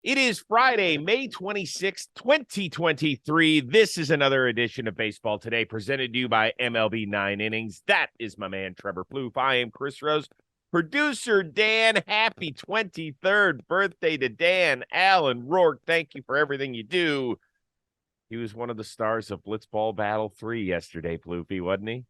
It is Friday, May 26th, 2023. This is another edition of Baseball Today presented to you by MLB 9 Innings. That is my man, Trevor Plouffe. I am Chris Rose. Producer Dan, happy 23rd birthday to Dan. Alan Rourke, thank you for everything you do. He was one of the stars of Blitzball Battle 3 yesterday, Plouffe, wasn't he?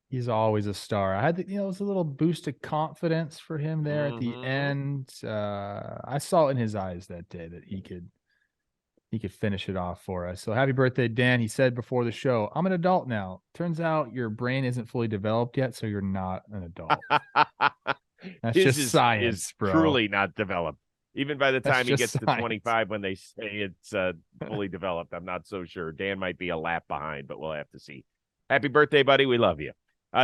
He's always a star. I had it was a little boost of confidence for him there at the end. I saw it in his eyes that day that he could finish it off for us. So happy birthday, Dan. He said before the show, I'm an adult now. Turns out your brain isn't fully developed yet, so you're not an adult. That's His just science, is bro. Truly not developed. Even by the time he gets science. to 25, when they say it's fully developed, I'm not so sure. Dan might be a lap behind, but we'll have to see. Happy birthday, buddy. We love you.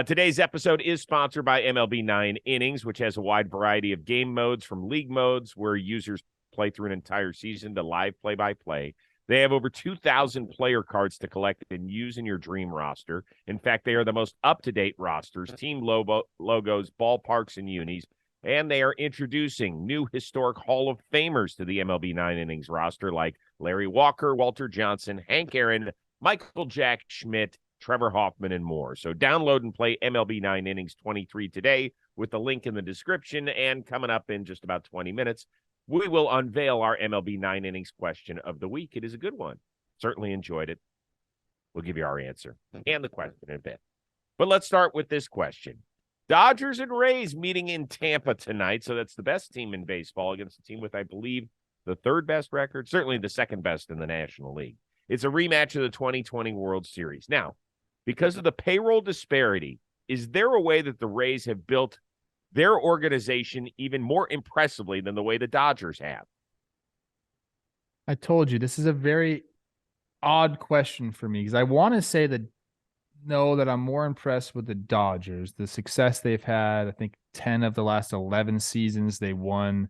Today's episode is sponsored by MLB 9 Innings, which has a wide variety of game modes, from league modes where users play through an entire season to live play-by-play. They have over 2,000 player cards to collect and use in your dream roster. In fact, they are the most up-to-date rosters, team logos, ballparks, and unis. And they are introducing new historic Hall of Famers to the MLB 9 Innings roster, like Larry Walker, Walter Johnson, Hank Aaron, Michael Jack Schmidt, Trevor Hoffman, and more. So download and play MLB 9 Innings 23 today with the link in the description. And coming up in just about 20 minutes, we will unveil our MLB 9 Innings question of the week. It is a good one. Certainly enjoyed it. We'll give you our answer and the question in a bit. But let's start with this question. Dodgers and Rays meeting in Tampa tonight. So that's the best team in baseball against a team with, I believe, the third best record, certainly the second best in the National League. It's a rematch of the 2020 World Series. Now, because of the payroll disparity, is there a way that the Rays have built their organization even more impressively than the way the Dodgers have? I told you, this is a very odd question for me because I want to say that I'm more impressed with the Dodgers, the success they've had. I think 10 of the last 11 seasons they won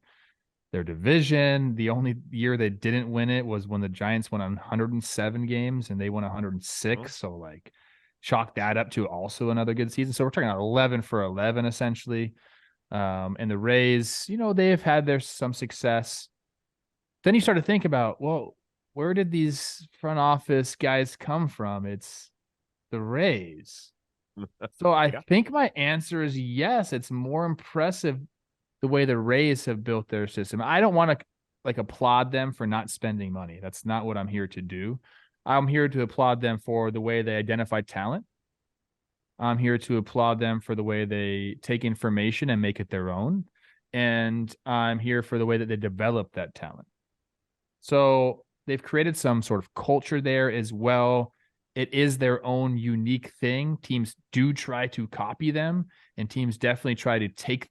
their division. The only year they didn't win it was when the Giants won 107 games and they won 106. So like chalk that up to also another good season. So we're talking about 11 for 11 essentially. And the Rays, they've had some success. Then you start to think about, well, where did these front office guys come from? It's the Rays. So I think my answer is yes. It's more impressive the way the Rays have built their system. I don't want to applaud them for not spending money. That's not what I'm here to do. I'm here to applaud them for the way they identify talent. I'm here to applaud them for the way they take information and make it their own. And I'm here for the way that they develop that talent. So they've created some sort of culture there as well. It is their own unique thing. Teams do try to copy them, and teams definitely try to take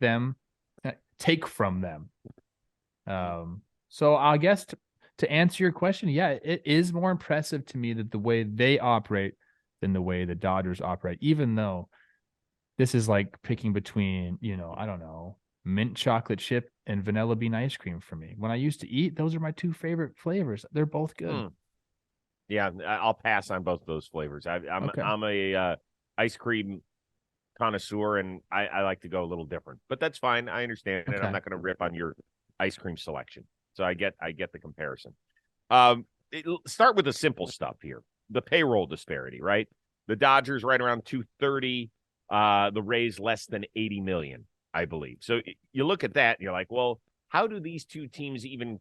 from them. So I guess to answer your question, yeah, it is more impressive to me that the way they operate than the way the Dodgers operate, even though this is like picking between, I don't know, mint chocolate chip and vanilla bean ice cream for me. When I used to eat, those are my two favorite flavors. They're both good. Yeah, I'll pass on both of those flavors. I'm a ice cream connoisseur, and I like to go a little different. But that's fine. I understand it. I'm not going to rip on your ice cream selection. So I get the comparison. Start with the simple stuff here. The payroll disparity, right? The Dodgers right around 230, the Rays less than 80 million, I believe. So you look at that and you're like, well, how do these two teams even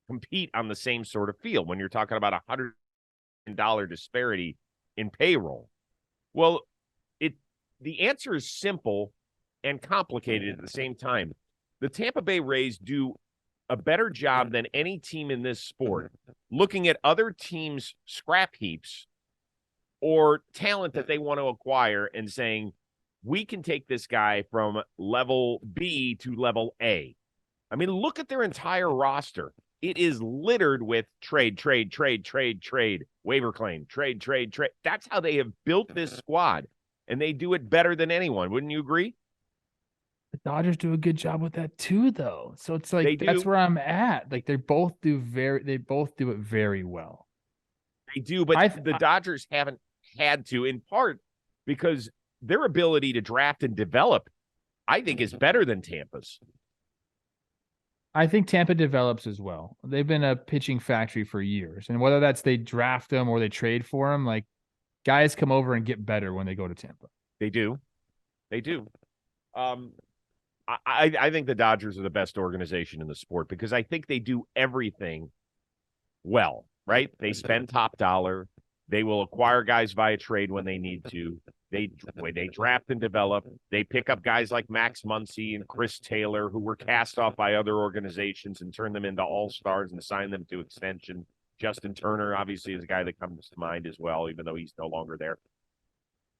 compete on the same sort of field when you're talking about $100 disparity in payroll? Well, the answer is simple and complicated at the same time. The Tampa Bay Rays do a better job than any team in this sport looking at other teams' scrap heaps or talent that they want to acquire and saying, we can take this guy from level B to level A. I mean, look at their entire roster. It is littered with trade, waiver claim, trade. That's how they have built this squad, and they do it better than anyone. Wouldn't you agree? The Dodgers do a good job with that too, though. So it's like that's where I'm at. Like they both do it very well. They do, but the Dodgers haven't had to, in part because their ability to draft and develop, I think, is better than Tampa's. I think Tampa develops as well. They've been a pitching factory for years. And whether that's they draft them or they trade for them, like guys come over and get better when they go to Tampa. They do. They do. Um, I think the Dodgers are the best organization in the sport because I think they do everything well, right? They spend top dollar. They will acquire guys via trade when they need to. They draft and develop. They pick up guys like Max Muncy and Chris Taylor, who were cast off by other organizations, and turn them into all-stars and sign them to extension. Justin Turner, obviously, is a guy that comes to mind as well, even though he's no longer there.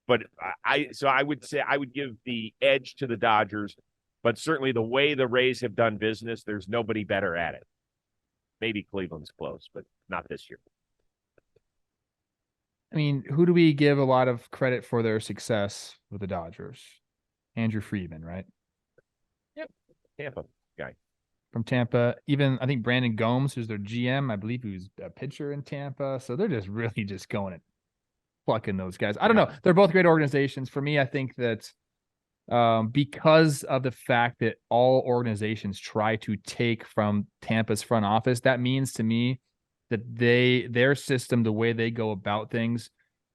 But I would say I would give the edge to the Dodgers, but certainly the way the Rays have done business, there's nobody better at it. Maybe Cleveland's close, but not this year. I mean, who do we give a lot of credit for their success with the Dodgers? Andrew Friedman, right? Yep. Tampa guy. From Tampa. Even I think Brandon Gomes, who's their GM, I believe he was a pitcher in Tampa. So they're just really just going and plucking those guys. I don't know. They're both great organizations. For me, I think that because of the fact that all organizations try to take from Tampa's front office, that means to me that their system, the way they go about things,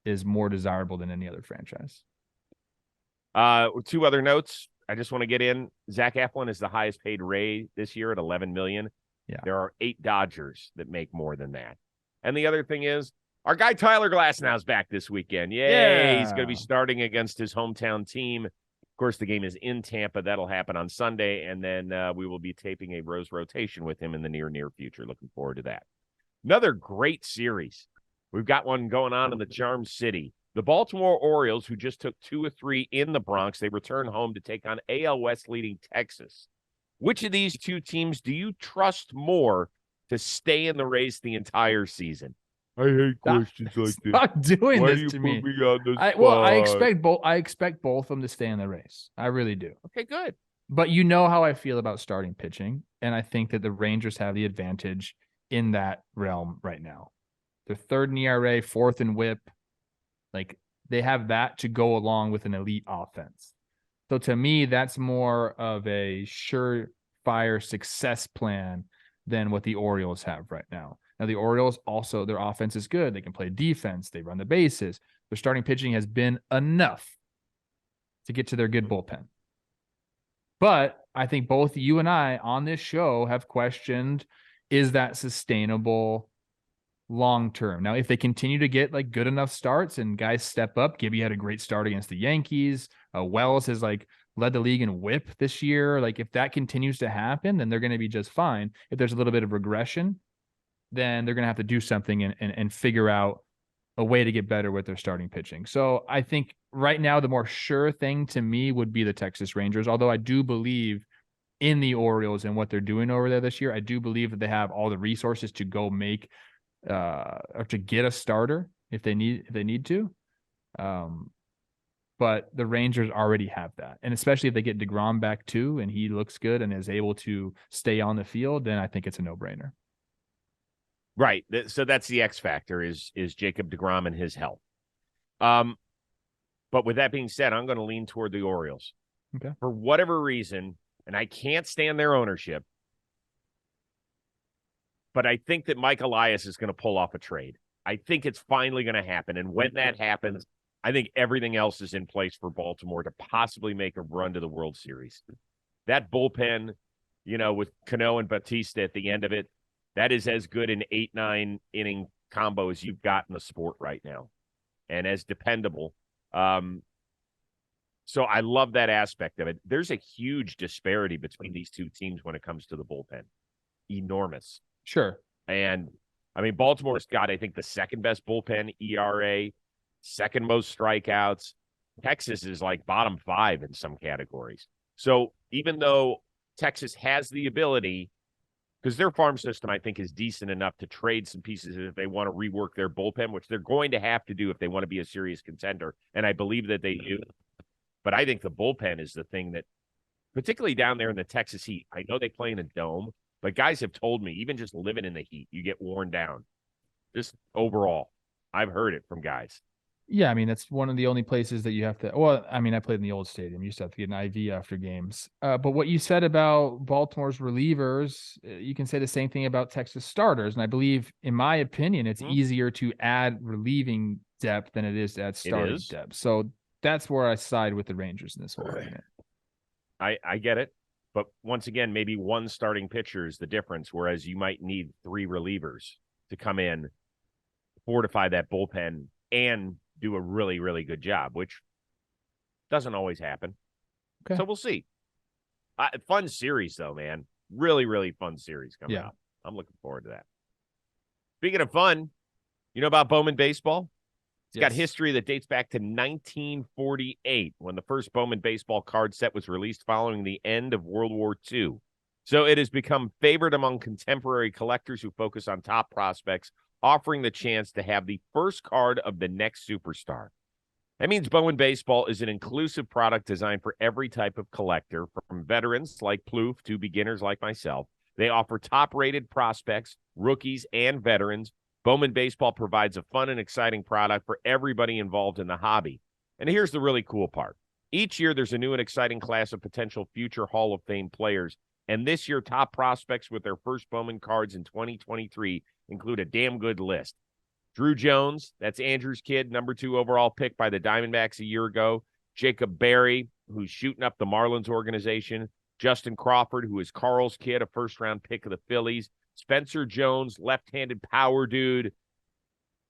is more desirable than any other franchise. Two other notes I just want to get in. Zach Eflin is the highest paid Ray this year at $11 million. Yeah. There are 8 Dodgers that make more than that. And the other thing is, our guy Tyler Glasnow's back this weekend. Yay! Yeah. He's going to be starting against his hometown team. Of course, the game is in Tampa. That'll happen on Sunday, and then we will be taping a Rose rotation with him in the near future. Looking forward to that. Another great series. We've got one going on in the Charm City. The Baltimore Orioles, who just took 2 or 3 in the Bronx, they return home to take on AL West leading Texas. Which of these two teams do you trust more to stay in the race the entire season? I hate questions like this. Stop doing Why this do you to put me. me on the spot? Well, I expect both of them to stay in the race. I really do. Okay, good. But you know how I feel about starting pitching, and I think that the Rangers have the advantage in that realm right now. They're 3rd in ERA, 4th in WHIP. Like, they have that to go along with an elite offense. So to me, that's more of a surefire success plan than what the Orioles have right now. Now, the Orioles also, their offense is good. They can play defense. They run the bases. Their starting pitching has been enough to get to their good bullpen. But I think both you and I on this show have questioned, is that sustainable long term? Now, if they continue to get like good enough starts and guys step up, Gibby had a great start against the Yankees. Wells has like led the league in WHIP this year. Like, if that continues to happen, then they're going to be just fine. If there's a little bit of regression, then they're going to have to do something and figure out a way to get better with their starting pitching. So I think right now the more sure thing to me would be the Texas Rangers, although I do believe in the Orioles and what they're doing over there this year. I do believe that they have all the resources to go make or to get a starter if they need to. But the Rangers already have that. And especially if they get DeGrom back too, and he looks good and is able to stay on the field, then I think it's a no-brainer. Right. So that's the X factor is Jacob DeGrom and his health. But with that being said, I'm going to lean toward the Orioles. Okay. For whatever reason, and I can't stand their ownership, but I think that Mike Elias is going to pull off a trade. I think it's finally going to happen. And when that happens, I think everything else is in place for Baltimore to possibly make a run to the World Series. That bullpen, with Cano and Bautista at the end of it, that is as good an 8-9 inning combo as you've got in the sport right now, and as dependable. So I love that aspect of it. There's a huge disparity between these two teams when it comes to the bullpen. Enormous. Sure. And, I mean, Baltimore's got, I think, the second best bullpen ERA, second most strikeouts. Texas is like bottom 5 in some categories. So even though Texas has the ability, because their farm system, I think, is decent enough to trade some pieces if they want to rework their bullpen, which they're going to have to do if they want to be a serious contender. And I believe that they do. But I think the bullpen is the thing that, particularly down there in the Texas heat, I know they play in a dome, but guys have told me, even just living in the heat, you get worn down. Just overall, I've heard it from guys. Yeah, I mean, that's one of the only places that you have to. Well, I mean, I played in the old stadium. You used to have to get an IV after games. But what you said about Baltimore's relievers, you can say the same thing about Texas starters. And I believe, in my opinion, it's easier to add relieving depth than it is to add It starting is. depth. So that's where I side with the Rangers in this whole argument. I get it. But once again, maybe one starting pitcher is the difference, whereas you might need three relievers to come in, fortify that bullpen, and do a really, really good job, which doesn't always happen. Okay. So we'll see. Fun series, though, man. Really, really fun series coming up. I'm looking forward to that. Speaking of fun, you know about Bowman baseball? It's got history that dates back to 1948 when the first Bowman baseball card set was released following the end of World War II. So it has become favored among contemporary collectors who focus on top prospects, offering the chance to have the first card of the next superstar. That means Bowman Baseball is an inclusive product designed for every type of collector, from veterans like Plouffe to beginners like myself. They offer top-rated prospects, rookies, and veterans. Bowman Baseball provides a fun and exciting product for everybody involved in the hobby. And here's the really cool part. Each year, there's a new and exciting class of potential future Hall of Fame players. And this year, top prospects with their first Bowman cards in 2023 include a damn good list. Drew Jones, that's Andrew's kid, number 2 overall pick by the Diamondbacks a year ago. Jacob Berry, who's shooting up the Marlins organization. Justin Crawford, who is Carl's kid, a first-round pick of the Phillies. Spencer Jones, left-handed power dude.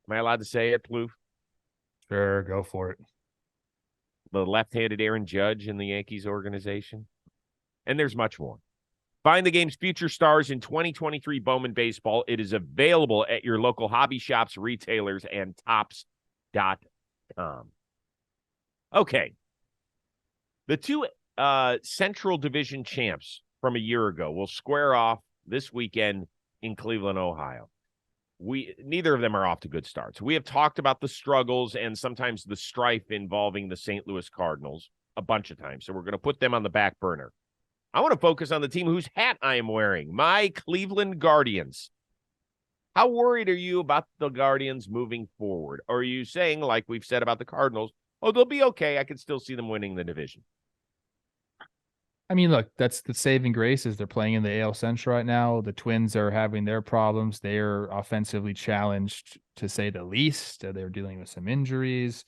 Am I allowed to say it, Plouffe? Sure, go for it. The left-handed Aaron Judge in the Yankees organization. And there's much more. Find the game's future stars in 2023 Bowman Baseball. It is available at your local hobby shops, retailers, and Topps.com. Okay. The two Central Division champs from a year ago will square off this weekend in Cleveland, Ohio. Neither of them are off to good starts. We have talked about the struggles and sometimes the strife involving the St. Louis Cardinals a bunch of times, so we're going to put them on the back burner. I want to focus on the team whose hat I am wearing, my Cleveland Guardians. How worried are you about the Guardians moving forward? Or are you saying, like we've said about the Cardinals, oh, they'll be okay, I can still see them winning the division? I mean, look, that's the saving grace is they're playing in the AL Central right now. The Twins are having their problems. They're offensively challenged, to say the least. They're dealing with some injuries.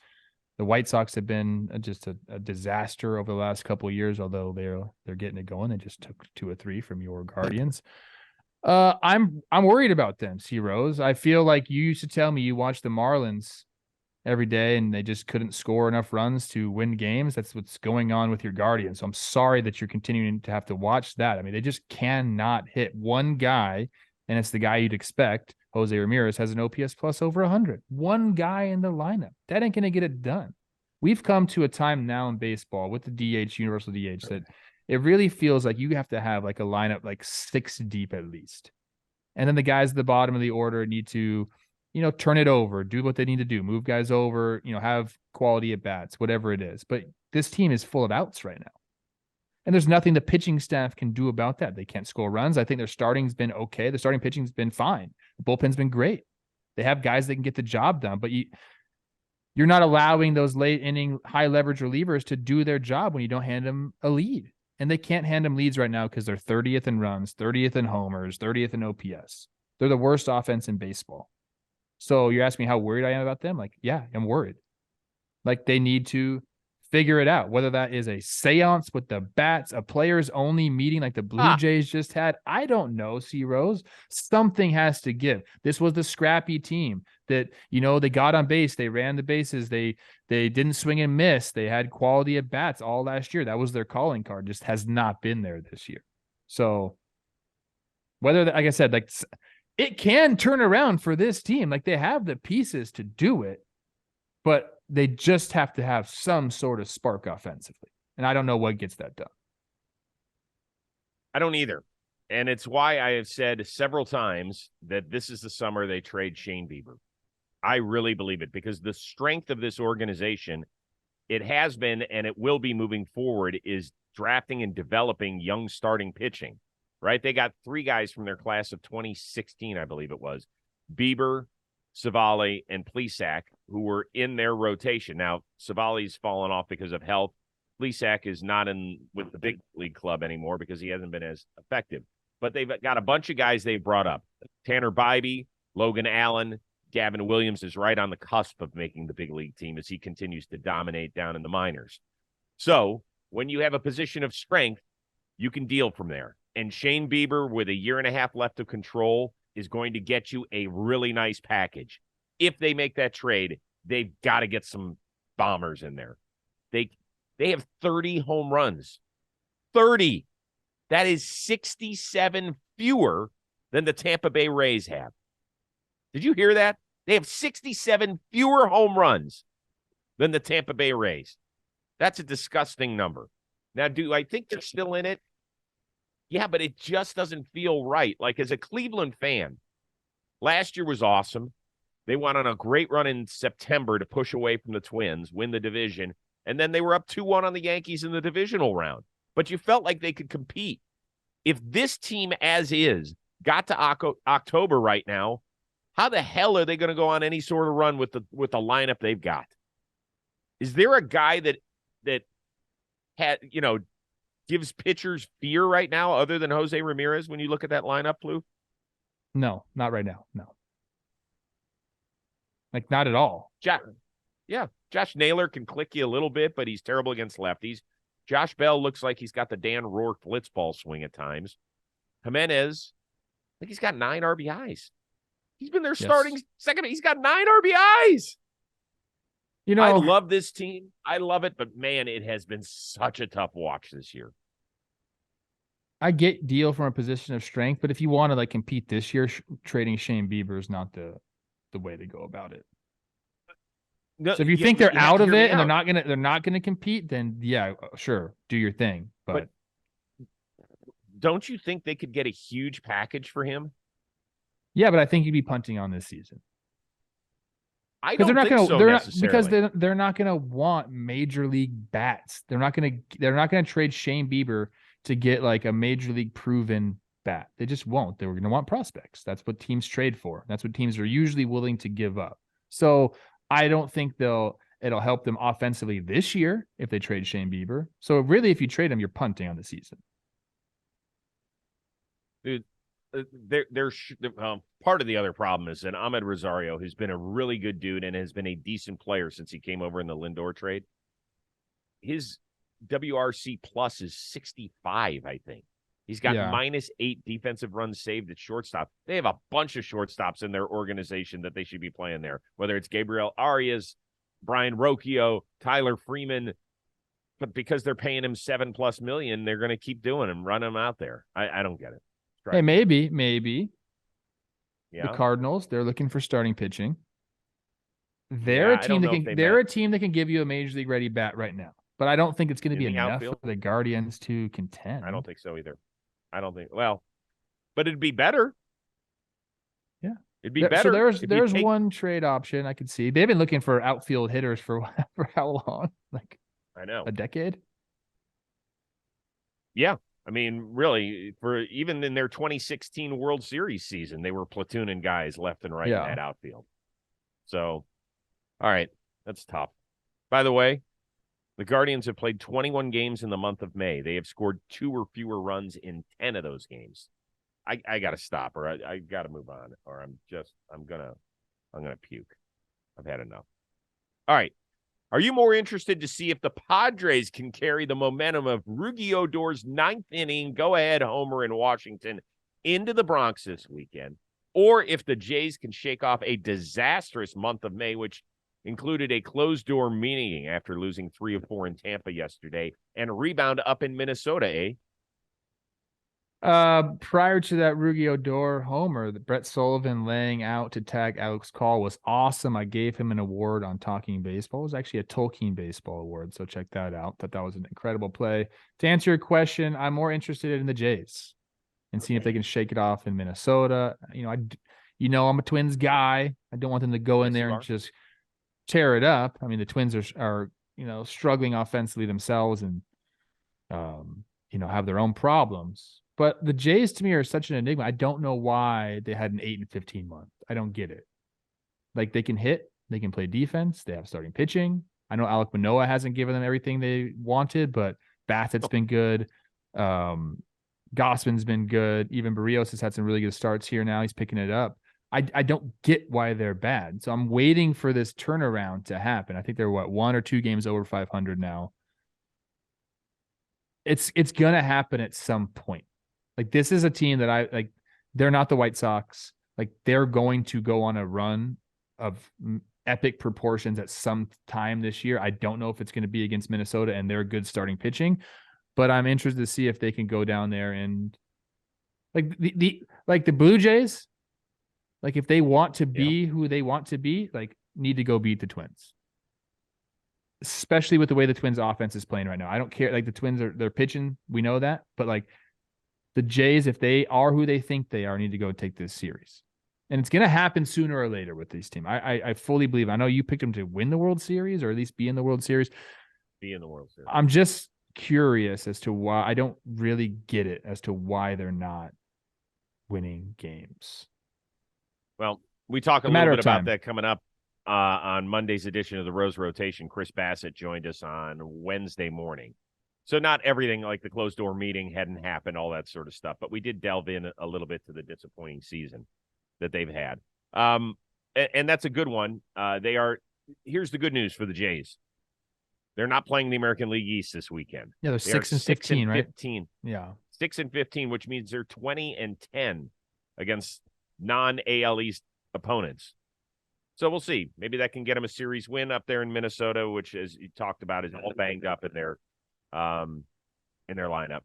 The White Sox have been just a disaster over the last couple of years, although they're getting it going. They just took 2 or 3 from your Guardians. I'm worried about them, C Rose. I feel like you used to tell me you watched the Marlins every day and they just couldn't score enough runs to win games. That's what's going on with your Guardians. So I'm sorry that you're continuing to have to watch that. I mean, they just cannot hit one guy, and it's the guy you'd expect. Jose Ramirez has an OPS plus over 100. One guy in the lineup. That ain't going to get it done. We've come to a time now in baseball with the DH, universal DH, that it really feels like you have to have like a lineup like 6 deep at least. And then the guys at the bottom of the order need to, turn it over, do what they need to do, move guys over, have quality at bats, whatever it is. But this team is full of outs right now. And there's nothing the pitching staff can do about that. They can't score runs. I think their starting's been okay. The starting pitching's been fine. The bullpen's been great. They have guys that can get the job done, but you're not allowing those late inning, high leverage relievers to do their job when you don't hand them a lead. And they can't hand them leads right now because they're 30th in runs, 30th in homers, 30th in OPS. They're the worst offense in baseball. So you're asking me how worried I am about them? Like, yeah, I'm worried. Like, they need to figure it out, whether that is a seance with the bats, a players only meeting like the Blue Jays just had. I don't know, C Rose. Something has to give. This was the scrappy team that, they got on base. They ran the bases. They didn't swing and miss. They had quality at bats all last year. That was their calling card. Just has not been there this year. So whether, like I said, like it can turn around for this team. Like, they have the pieces to do it, but they just have to have some sort of spark offensively. And I don't know what gets that done. I don't either. And it's why I have said several times that this is the summer they trade Shane Bieber. I really believe it, because the strength of this organization, it has been and it will be moving forward, is drafting and developing young starting pitching, right? They got 3 guys from their class of 2016, I believe it was. Bieber, Savali, and Plesac, who were in their rotation. Now, Savali's fallen off because of health. Plesac is not in with the big league club anymore because he hasn't been as effective. But they've got a bunch of guys they've brought up. Tanner Bybee, Logan Allen, Gavin Williams is right on the cusp of making the big league team as he continues to dominate down in the minors. So when you have a position of strength, you can deal from there. And Shane Bieber, with a year and a half left of control, is going to get you a really nice package. If they make that trade, they've got to get some bombers in there. They have 30 home runs. 30. That is 67 fewer than the Tampa Bay Rays have. Did you hear that? They have 67 fewer home runs than the Tampa Bay Rays. That's a disgusting number. Now, do I think they're still in it? Yeah, but it just doesn't feel right. Like, as a Cleveland fan, last year was awesome. They went on a great run in September to push away from the Twins, win the division, and then they were up 2-1 on the Yankees in the divisional round. But you felt like they could compete. If this team, as is, got to October right now, how the hell are they going to go on any sort of run with the lineup they've got? Is there a guy that had, gives pitchers fear right now other than Jose Ramirez when you look at that lineup, Plouffe? No, not right now. No. Like, not at all. Josh Naylor can click you a little bit, but he's terrible against lefties. Josh Bell looks like he's got the Dan Rourke blitzball swing at times. Jimenez, I think he's got 9 RBIs. He's been there starting second. He's got 9 RBIs. I love this team. I love it, but man, it has been such a tough watch this year. I get deal from a position of strength, but if you want to compete this year, trading Shane Bieber is not the way to go about it. No, so if you think they're out of it and they're not gonna compete, then yeah, sure, do your thing. But don't you think they could get a huge package for him? Yeah, but I think you'd be punting on this season. I don't think so necessarily. They're not going to want major league bats. They're not going to trade Shane Bieber to get a major league proven bat. They just won't. They were going to want prospects. That's what teams trade for. That's what teams are usually willing to give up. So I don't think it'll help them offensively this year if they trade Shane Bieber. So really, if you trade him, you're punting on the season. Dude, part of the other problem is that Ahmed Rosario, who's been a really good dude and has been a decent player since he came over in the Lindor trade, his WRC plus is 65, I think. He's got -8 defensive runs saved at shortstop. They have a bunch of shortstops in their organization that they should be playing there, whether it's Gabriel Arias, Brian Rocchio, Tyler Freeman. But because they're paying him $7+ million, they're going to keep doing him, run him out there. I don't get it. Hey, maybe. Yeah. The Cardinals, they're looking for starting pitching. They're a team that can give you a major league ready bat right now. But I don't think it's going to be enough for the Guardians to contend. I don't think so either. But it'd be better. Yeah. It'd be better. So there's one trade option I could see. They've been looking for outfield hitters for how long? I know. A decade? Yeah. I mean, really, for even in their 2016 World Series season, they were platooning guys left and right in that outfield. So, all right, that's tough. By the way, the Guardians have played 21 games in the month of May. They have scored 2 or fewer runs in 10 of those games. I got to stop, or I got to move on, or I'm gonna puke. I've had enough. All right. Are you more interested to see if the Padres can carry the momentum of Ruggie Odor's 9th inning go-ahead homer in Washington into the Bronx this weekend, or if the Jays can shake off a disastrous month of May, which included a closed-door meeting after losing 3 of 4 in Tampa yesterday, and a rebound up in Minnesota, eh? Prior to that Ruggie Odor homer, the Brett Sullivan laying out to tag Alex Call was awesome. I gave him an award on Talking Baseball. It was actually a Tolkien Baseball award, so check that out. Thought that was an incredible play. To answer your question, I'm more interested in the Jays and seeing if they can shake it off in Minnesota. I'm a Twins guy. I don't want them to go in there and just tear it up. I mean, the Twins are struggling offensively themselves and have their own problems. But the Jays, to me, are such an enigma. I don't know why they had an 8-15 month. I don't get it. Like they can hit, they can play defense, they have starting pitching. I know Alek Manoah hasn't given them everything they wanted, but Bassett's been good. Gossman's been good. Even Barrios has had some really good starts here now. He's picking it up. I don't get why they're bad. So I'm waiting for this turnaround to happen. I think they're 1 or 2 games over 500 now. It's gonna happen at some point. Like this is a team that I like. They're not the White Sox. Like they're going to go on a run of epic proportions at some time this year. I don't know if it's going to be against Minnesota and their good starting pitching, but I'm interested to see if they can go down there and like the Blue Jays. Like if they want to be who they want to be, like need to go beat the Twins. Especially with the way the Twins offense is playing right now. I don't care. Like the Twins they're pitching. We know that, but like the Jays, if they are who they think they are, need to go take this series. And it's going to happen sooner or later with these teams. I fully believe. I know you picked them to win the World Series or at least be in the World Series. Be in the World Series. I'm just curious as to why. I don't really get it as to why they're not winning games. Well, we talk a little bit about that coming up on Monday's edition of the Rose Rotation. Chris Bassett joined us on Wednesday morning. So not everything like the closed door meeting hadn't happened, all that sort of stuff. But we did delve in a little bit to the disappointing season that they've had. And that's a good one. Here's the good news for the Jays. They're not playing the American League East this weekend. Yeah, they're 6 and 15, right? 15. Yeah. 6 and 15, which means they're 20 and 10 against non-AL East opponents. So we'll see. Maybe that can get them a series win up there in Minnesota, which, as you talked about, is all banged up in their lineup.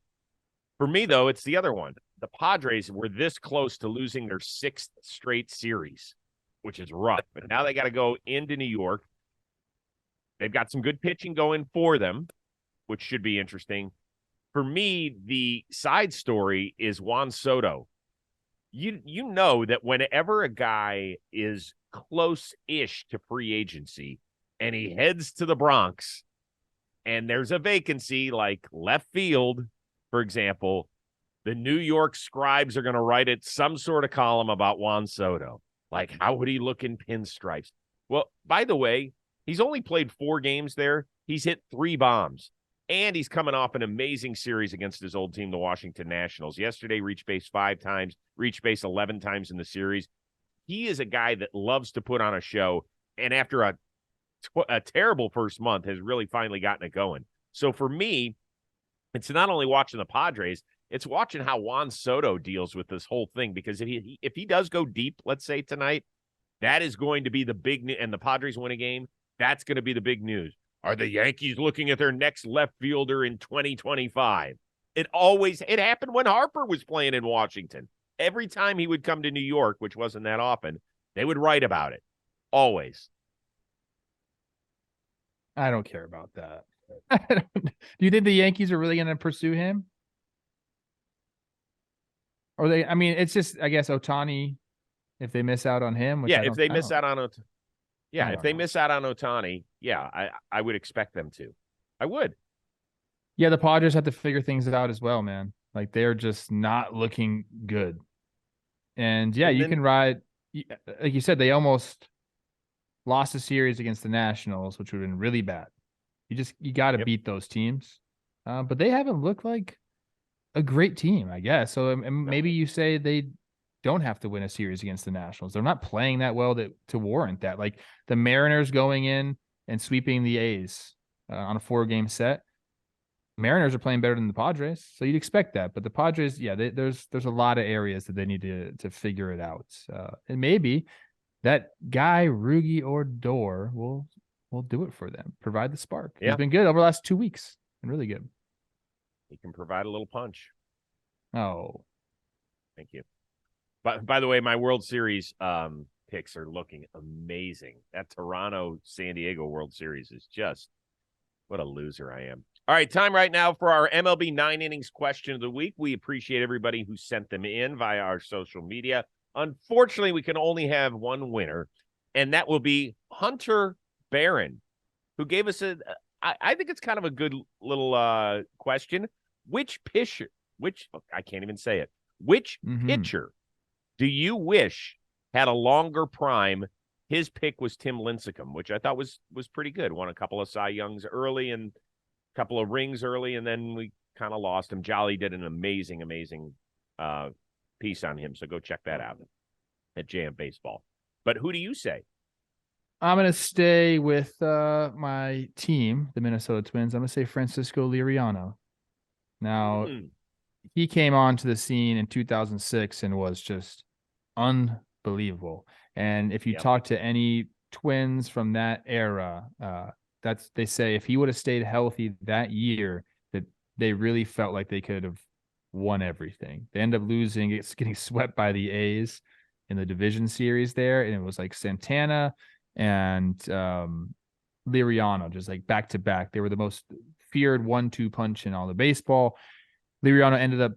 For me, though, it's the other one. The Padres were this close to losing their 6th straight series, which is rough. But now they got to go into New York. They've got some good pitching going for them, which should be interesting. For me, the side story is Juan Soto. You know that whenever a guy is close-ish to free agency and he heads to the Bronx and there's a vacancy like left field, for example, the New York scribes are going to write it some sort of column about Juan Soto. Like, how would he look in pinstripes? Well, by the way, he's only played 4 games there. He's hit 3 bombs. And he's coming off an amazing series against his old team, the Washington Nationals. Yesterday, reached base 5 times, reached base 11 times in the series. He is a guy that loves to put on a show, and after a terrible first month, has really finally gotten it going. So for me, it's not only watching the Padres, it's watching how Juan Soto deals with this whole thing. Because if he does go deep, let's say tonight, that is going to be the big news, and the Padres win a game, that's going to be the big news. Are the Yankees looking at their next left fielder in 2025? It happened when Harper was playing in Washington. Every time he would come to New York, which wasn't that often, they would write about it. Always. I don't care about that. Do you think the Yankees are really going to pursue him? Or it's just, I guess, Ohtani, if they miss out on him. If they miss out on Ohtani, I would expect them to. I would. Yeah, the Padres have to figure things out as well, man. Like, they're just not looking good. And, you can ride. Like you said, they almost lost a series against the Nationals, which would have been really bad. You got to beat those teams. But they haven't looked like a great team, I guess. So maybe you say they don't have to win a series against the Nationals. They're not playing that well to warrant that. Like the Mariners going in and sweeping the A's on a 4-game set. Mariners are playing better than the Padres, so you'd expect that. But the Padres, there's a lot of areas that they need to figure it out. And maybe that guy Rugi or Door will do it for them, provide the spark. He's been good over the last 2 weeks, and really good. He can provide a little punch. Oh, thank you. But by the way, my World Series picks are looking amazing. That Toronto San Diego World Series is just what a loser I am. All right, time right now for our MLB 9 innings question of the week. We appreciate everybody who sent them in via our social media. Unfortunately, we can only have one winner, and that will be Hunter Barron, who gave us I think it's kind of a good little question. Which I can't even say it. Which pitcher do you wish had a longer prime his pick was Tim Lincecum, which I thought was pretty good. Won a couple of Cy Youngs early and a couple of rings early, and then we kind of lost him. Jolly did an amazing piece on him, so go check that out at JM Baseball. But who do you say? I'm going to stay with my team, the Minnesota Twins. I'm going to say Francisco Liriano. Now, he came onto the scene in 2006 and was just unbelievable. And if you talk to any Twins from that era, they say if he would have stayed healthy that year, that they really felt like they could have won everything. They end up losing, it's getting swept by the A's in the division series there, and it was like Santana and Liriano just like back to back. They were the most feared 1-2 punch in all the baseball. Liriano ended up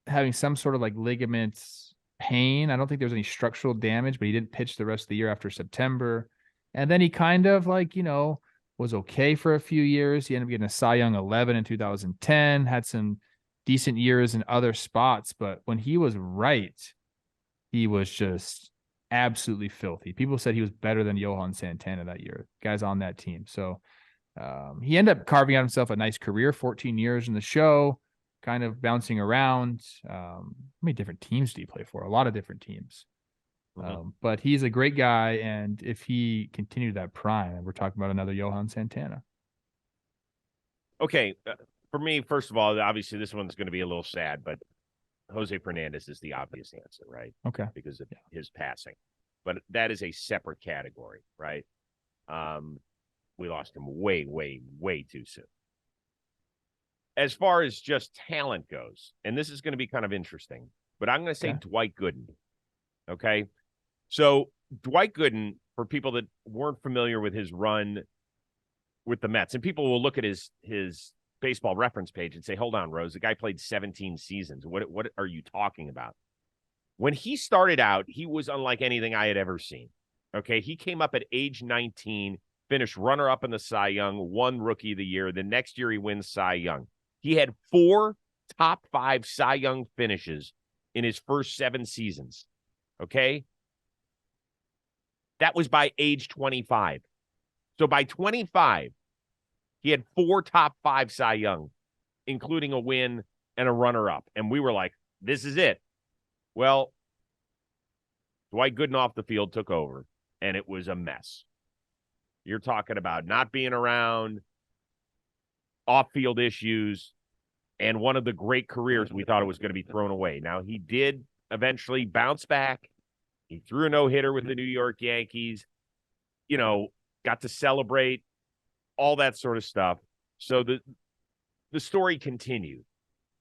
having some sort of like ligaments pain. I don't think there was any structural damage, but he didn't pitch the rest of the year after September. And then he kind of like, was okay for a few years. He ended up getting a Cy Young 11 in 2010, had some decent years in other spots, but when he was right, he was just absolutely filthy. People said he was better than Johan Santana that year, guys on that team. So he ended up carving out himself a nice career, 14 years in the show, kind of bouncing around. How many different teams did he play for? A lot of different teams. But he's a great guy, and if he continued that prime, we're talking about another Johan Santana. Okay, for me, first of all, obviously this one's going to be a little sad, but Jose Fernandez is the obvious answer, right? Okay. Because of his passing. But that is a separate category, right? We lost him way, way, way too soon. As far as just talent goes, and this is going to be kind of interesting, but I'm going to say Dwight Gooden. Okay? So Dwight Gooden, for people that weren't familiar with his run with the Mets, and people will look at his baseball reference page and say, hold on, Rose, the guy played 17 seasons. What are you talking about? When he started out, he was unlike anything I had ever seen. Okay, he came up at age 19, finished runner-up in the Cy Young, won Rookie of the Year. The next year he wins Cy Young. He had 4 top 5 Cy Young finishes in his first 7 seasons. Okay? That was by age 25. So by 25, he had 4 top 5 Cy Young, including a win and a runner-up. And we were like, this is it. Well, Dwight Gooden off the field took over, and it was a mess. You're talking about not being around, off-field issues, and one of the great careers we thought it was going to be thrown away. Now, he did eventually bounce back. He threw a no-hitter with the New York Yankees, got to celebrate, all that sort of stuff. So the story continued,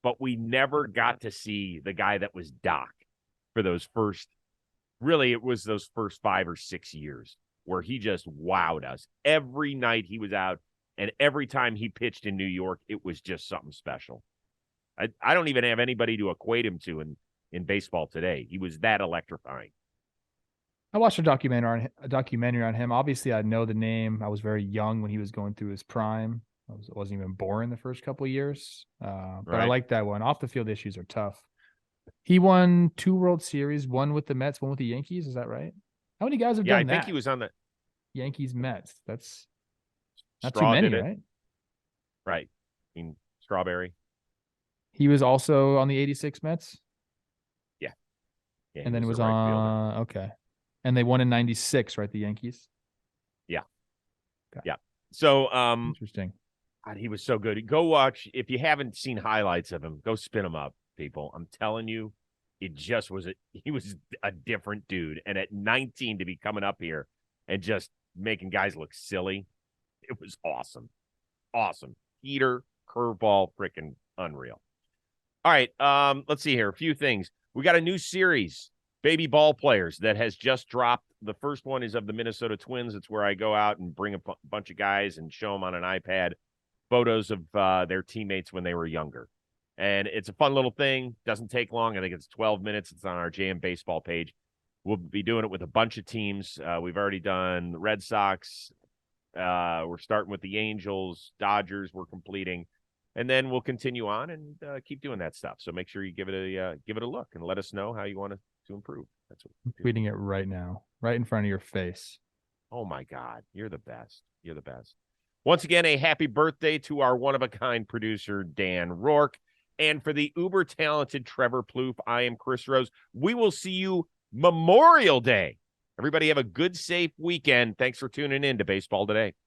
but we never got to see the guy that was Doc for those first, really, it was those first 5 or 6 years where he just wowed us. Every night he was out, and every time he pitched in New York, it was just something special. I don't even have anybody to equate him to in baseball today. He was that electrifying. I watched a documentary on him. Obviously, I know the name. I was very young when he was going through his prime. I wasn't even born the first couple of years. But I like that one. Off the field issues are tough. He won 2 World Series, one with the Mets, one with the Yankees. Is that right? How many guys have done that? Yeah, I think he was on the Yankees Mets. That's not Straw too many, did it. right? Right. I mean, Strawberry. He was also on the 86 Mets? Yeah, and then it was on, okay. And they won in 96, right? The Yankees? Yeah. Okay. Yeah. So, interesting. God, he was so good. Go watch, if you haven't seen highlights of him, go spin him up, people. I'm telling you, it just was, he was a different dude. And at 19 to be coming up here and just making guys look silly, it was awesome. Awesome. Heater, curveball, freaking unreal. All right, let's see here. A few things. We got a new series, Baby Ball Players, that has just dropped. The first one is of the Minnesota Twins. It's where I go out and bring a bunch of guys and show them on an iPad photos of their teammates when they were younger. And it's a fun little thing. Doesn't take long. I think it's 12 minutes. It's on our JM Baseball page. We'll be doing it with a bunch of teams. We've already done the Red Sox. We're starting with the Angels, Dodgers. We're completing. And then we'll continue on and keep doing that stuff. So make sure you give it a look and let us know how you want to improve. That's what I'm tweeting it right now, right in front of your face. Oh, my God. You're the best. You're the best. Once again, a happy birthday to our one-of-a-kind producer, Dan Rourke. And for the uber-talented Trevor Plouffe, I am Chris Rose. We will see you Memorial Day. Everybody have a good, safe weekend. Thanks for tuning in to Baseball Today.